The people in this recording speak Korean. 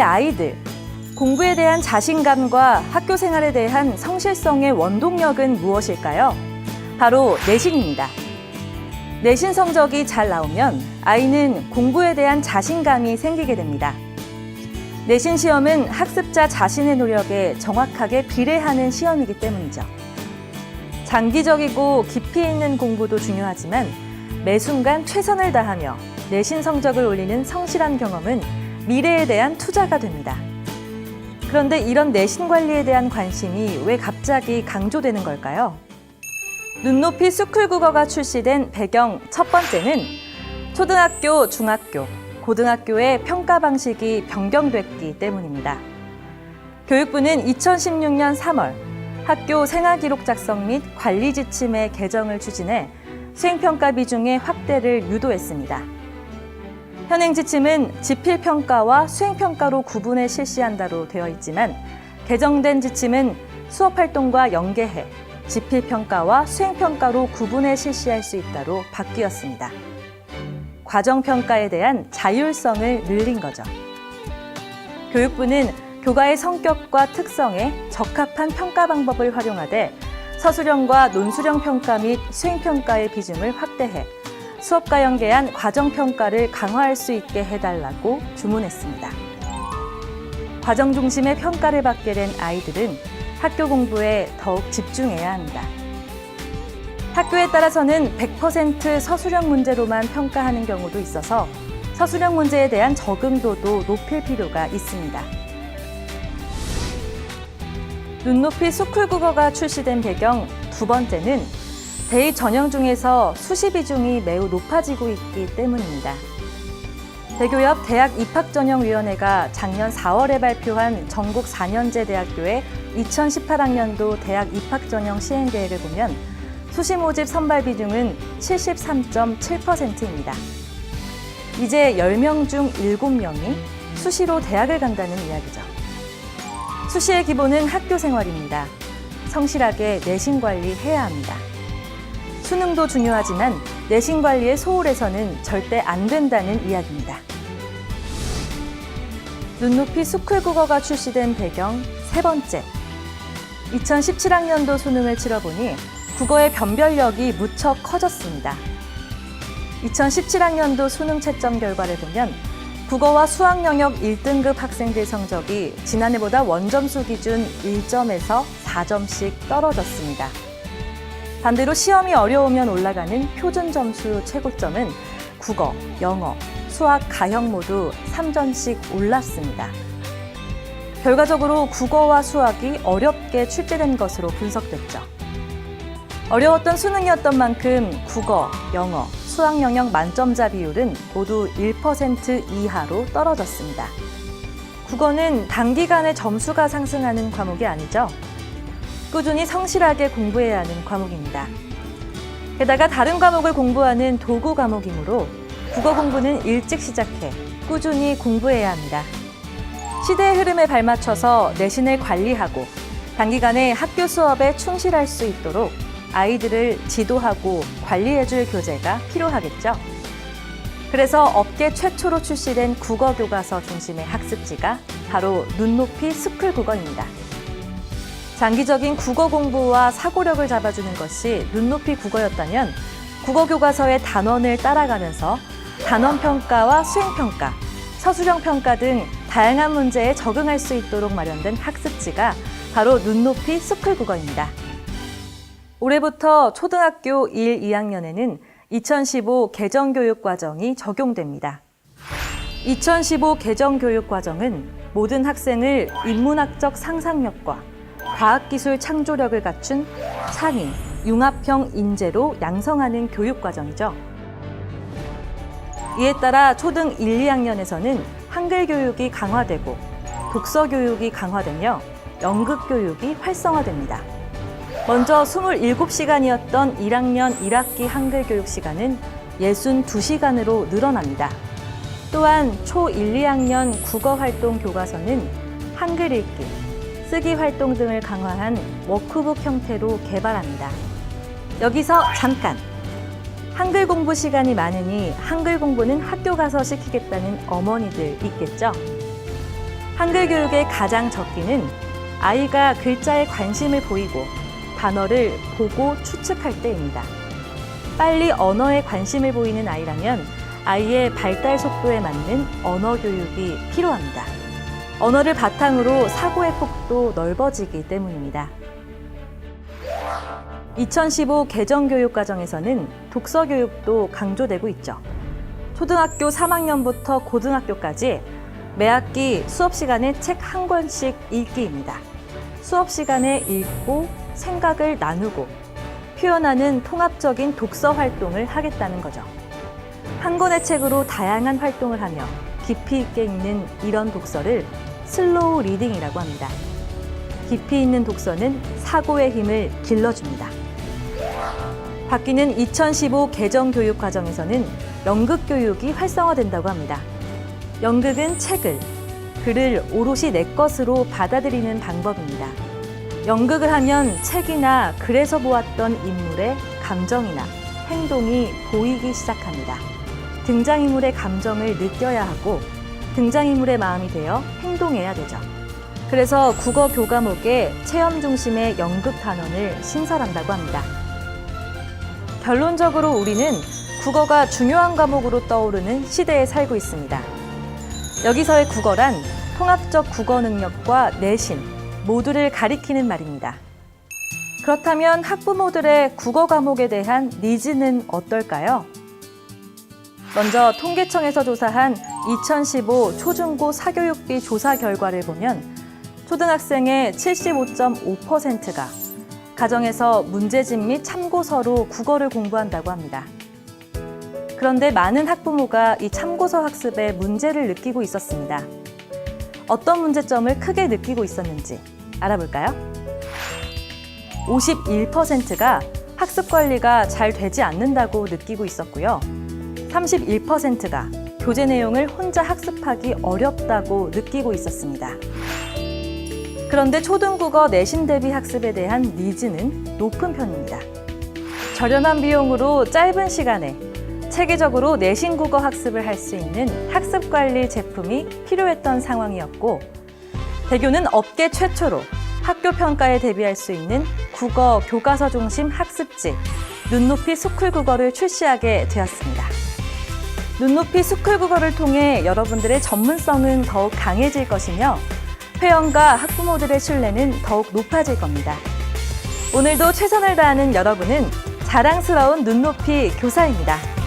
우리 아이들, 공부에 대한 자신감과 학교 생활에 대한 성실성의 원동력은 무엇일까요? 바로 내신입니다. 내신 성적이 잘 나오면 아이는 공부에 대한 자신감이 생기게 됩니다. 내신 시험은 학습자 자신의 노력에 정확하게 비례하는 시험이기 때문이죠. 장기적이고 깊이 있는 공부도 중요하지만 매 순간 최선을 다하며 내신 성적을 올리는 성실한 경험은 미래에 대한 투자가 됩니다. 그런데 이런 내신 관리에 대한 관심이 왜 갑자기 강조되는 걸까요? 눈높이 스쿨국어가 출시된 배경 첫 번째는 초등학교, 중학교, 고등학교의 평가 방식이 변경됐기 때문입니다. 교육부는 2016년 3월 학교 생활기록 작성 및 관리 지침의 개정을 추진해 수행평가 비중의 확대를 유도했습니다. 현행 지침은 지필평가와 수행평가로 구분해 실시한다로 되어 있지만 개정된 지침은 수업활동과 연계해 지필평가와 수행평가로 구분해 실시할 수 있다로 바뀌었습니다. 과정평가에 대한 자율성을 늘린 거죠. 교육부는 교과의 성격과 특성에 적합한 평가 방법을 활용하되 서술형과 논술형 평가 및 수행평가의 비중을 확대해 수업과 연계한 과정평가를 강화할 수 있게 해달라고 주문했습니다. 과정 중심의 평가를 받게 된 아이들은 학교 공부에 더욱 집중해야 합니다. 학교에 따라서는 100% 서술형 문제로만 평가하는 경우도 있어서 서술형 문제에 대한 적응도도 높일 필요가 있습니다. 눈높이 스쿨국어가 출시된 배경 두 번째는 대입 전형 중에서 수시 비중이 매우 높아지고 있기 때문입니다. 대교협 대학입학전형위원회가 작년 4월에 발표한 전국 4년제 대학교의 2018학년도 대학 입학전형 시행계획을 보면 수시 모집 선발 비중은 73.7%입니다. 이제 10명 중 7명이 수시로 대학을 간다는 이야기죠. 수시의 기본은 학교 생활입니다. 성실하게 내신 관리해야 합니다. 수능도 중요하지만 내신 관리에 소홀해서는 절대 안 된다는 이야기입니다. 눈높이 스쿨국어가 출시된 배경 세 번째. 2017학년도 수능을 치러보니 국어의 변별력이 무척 커졌습니다. 2017학년도 수능 채점 결과를 보면 국어와 수학 영역 1등급 학생들 성적이 지난해보다 원점수 기준 1점에서 4점씩 떨어졌습니다. 반대로 시험이 어려우면 올라가는 표준 점수 최고점은 국어, 영어, 수학, 가형 모두 3점씩 올랐습니다. 결과적으로 국어와 수학이 어렵게 출제된 것으로 분석됐죠. 어려웠던 수능이었던 만큼 국어, 영어, 수학 영역 만점자 비율은 모두 1% 이하로 떨어졌습니다. 국어는 단기간에 점수가 상승하는 과목이 아니죠. 꾸준히 성실하게 공부해야 하는 과목입니다. 게다가 다른 과목을 공부하는 도구 과목이므로 국어 공부는 일찍 시작해 꾸준히 공부해야 합니다. 시대의 흐름에 발맞춰서 내신을 관리하고 단기간에 학교 수업에 충실할 수 있도록 아이들을 지도하고 관리해줄 교재가 필요하겠죠. 그래서 업계 최초로 출시된 국어교과서 중심의 학습지가 바로 눈높이 스쿨국어입니다. 장기적인 국어 공부와 사고력을 잡아주는 것이 눈높이 국어였다면 국어교과서의 단원을 따라가면서 단원평가와 수행평가, 서술형 평가 등 다양한 문제에 적응할 수 있도록 마련된 학습지가 바로 눈높이 스쿨국어입니다. 올해부터 초등학교 1, 2학년에는 2015 개정교육과정이 적용됩니다. 2015 개정교육과정은 모든 학생을 인문학적 상상력과 과학기술 창조력을 갖춘 창의, 융합형 인재로 양성하는 교육과정이죠. 이에 따라 초등 1, 2학년에서는 한글 교육이 강화되고 독서 교육이 강화되며 연극 교육이 활성화됩니다. 먼저 27시간이었던 1학년 1학기 한글 교육 시간은 62시간으로 늘어납니다. 또한 초 1, 2학년 국어활동 교과서는 한글 읽기, 쓰기 활동 등을 강화한 워크북 형태로 개발합니다. 여기서 잠깐! 한글 공부 시간이 많으니 한글 공부는 학교 가서 시키겠다는 어머니들 있겠죠? 한글 교육의 가장 적기는 아이가 글자에 관심을 보이고 단어를 보고 추측할 때입니다. 빨리 언어에 관심을 보이는 아이라면 아이의 발달 속도에 맞는 언어 교육이 필요합니다. 언어를 바탕으로 사고의 폭도 넓어지기 때문입니다. 2015 개정교육과정에서는 독서 교육도 강조되고 있죠. 초등학교 3학년부터 고등학교까지 매 학기 수업 시간에 책 한 권씩 읽기입니다. 수업 시간에 읽고 생각을 나누고 표현하는 통합적인 독서 활동을 하겠다는 거죠. 한 권의 책으로 다양한 활동을 하며 깊이 있게 읽는 이런 독서를 슬로우 리딩이라고 합니다. 깊이 있는 독서는 사고의 힘을 길러줍니다. 바뀌는 2015 개정 교육 과정에서는 연극 교육이 활성화된다고 합니다. 연극은 책을, 글을 오롯이 내 것으로 받아들이는 방법입니다. 연극을 하면 책이나 글에서 보았던 인물의 감정이나 행동이 보이기 시작합니다. 등장인물의 감정을 느껴야 하고 등장인물의 마음이 되어 행동해야 되죠. 그래서 국어 교과목에 체험 중심의 연극 단원을 신설한다고 합니다. 결론적으로 우리는 국어가 중요한 과목으로 떠오르는 시대에 살고 있습니다. 여기서의 국어란 통합적 국어 능력과 내신 모두를 가리키는 말입니다. 그렇다면 학부모들의 국어 과목에 대한 니즈는 어떨까요? 먼저 통계청에서 조사한 2015 초중고 사교육비 조사 결과를 보면 초등학생의 75.5%가 가정에서 문제집 및 참고서로 국어를 공부한다고 합니다. 그런데 많은 학부모가 이 참고서 학습에 문제를 느끼고 있었습니다. 어떤 문제점을 크게 느끼고 있었는지 알아볼까요? 51%가 학습 관리가 잘 되지 않는다고 느끼고 있었고요. 31%가 교재 내용을 혼자 학습하기 어렵다고 느끼고 있었습니다. 그런데 초등국어 내신 대비 학습에 대한 니즈는 높은 편입니다. 저렴한 비용으로 짧은 시간에 체계적으로 내신 국어 학습을 할 수 있는 학습관리 제품이 필요했던 상황이었고, 대교는 업계 최초로 학교 평가에 대비할 수 있는 국어 교과서 중심 학습지 눈높이 스쿨국어를 출시하게 되었습니다. 눈높이 스쿨국어를 통해 여러분들의 전문성은 더욱 강해질 것이며 회원과 학부모들의 신뢰는 더욱 높아질 겁니다. 오늘도 최선을 다하는 여러분은 자랑스러운 눈높이 교사입니다.